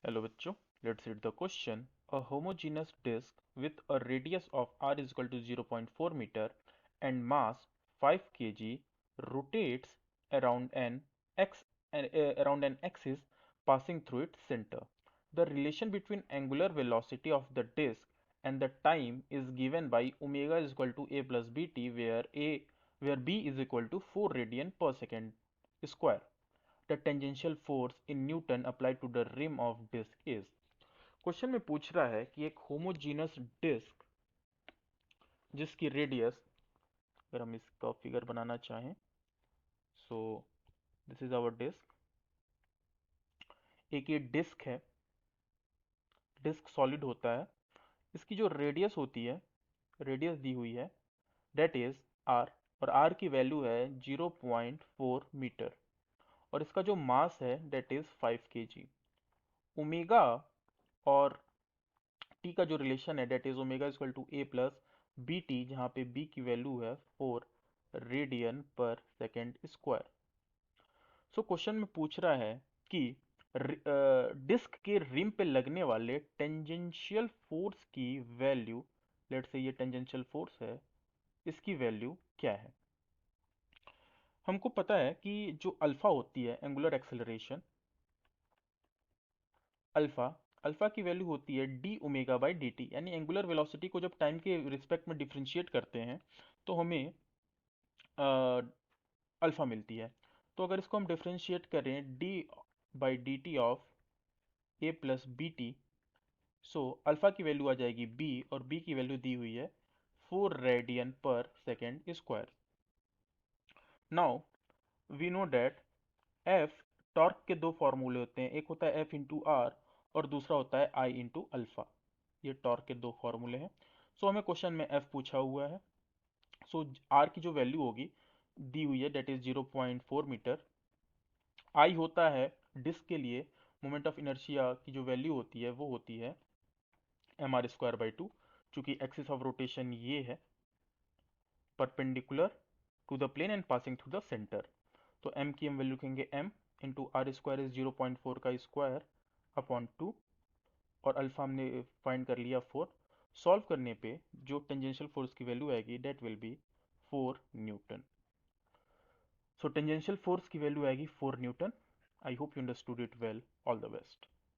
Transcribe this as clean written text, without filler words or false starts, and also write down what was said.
Hello bachcho, let's read the question. A homogeneous disk with a radius of r is equal to 0.4 meter and mass 5 kg rotates around around an axis passing through its center. The relation between angular velocity of the disk and the time is given by omega is equal to a plus bt where b is equal to 4 radian per second square. The tangential force in Newton applied to the rim of disk is। Question में पूछ रहा है कि एक homogeneous disc जिसकी radius, अगर हम इसका फिगर बनाना चाहें, so this is our disc. एक ये डिस्क है, डिस्क सॉलिड होता है। इसकी जो रेडियस होती है, रेडियस दी हुई है, दैट इज आर, और आर की वैल्यू है 0.4 मीटर, और इसका जो मास है दैट इज 5 kg। ओमेगा और टी का जो रिलेशन है that is omega equal to a plus b t, जहाँ पे बी की वैल्यू है 4 radian per second square. So question में पूछ रहा है कि डिस्क के रिम पे लगने वाले टेंजेंशियल फोर्स की वैल्यू, लेट्स से ये टेंजेंशियल फोर्स है, इसकी वैल्यू क्या है। हमको पता है कि जो अल्फा होती है एंगुलर एक्सेलरेशन, अल्फा अल्फा की वैल्यू होती है D omega by d T, यानी एंगुलर वेलोसिटी को जब टाइम के रिस्पेक्ट में डिफ्रेंशिएट करते हैं तो हमें अल्फा मिलती है। तो अगर इसको हम डिफ्रेंशिएट करें d by d t of a plus b t, so alpha की वैल्यू आ जाएगी बी, और बी की वैल्यू दी हुई है 4 radian per second square. Now we know that F, torque के दो फॉर्मूले होते हैं, एक होता है एफ इंटू आर और दूसरा होता है आई इंटू अल्फा। ये टॉर्क के दो फॉर्मूले हैं। सो हमें क्वेश्चन में एफ पूछा हुआ है। सो आर की जो वैल्यू होगी दी हुई है डेट इज 0.4 मीटर। आई होता है डिस्क के लिए मोमेंट ऑफ इनर्शिया की जो वैल्यू होती है वो होती है M R square by two, चूंकि एक्सिस ऑफ रोटेशन ये है perpendicular to the plane and passing through the centre. तो m की हम वैल्यू लिखेंगे m into R square is 0.4 का स्क्वायर अपॉन 2, और अल्फा हमने फाइंड कर लिया 4। सॉल्व करने पे जो टेंजेंशियल फोर्स की वैल्यू आएगी that will be 4 newton. So tangential force की वैल्यू आएगी 4 newton. I hope you understood it well. All the best.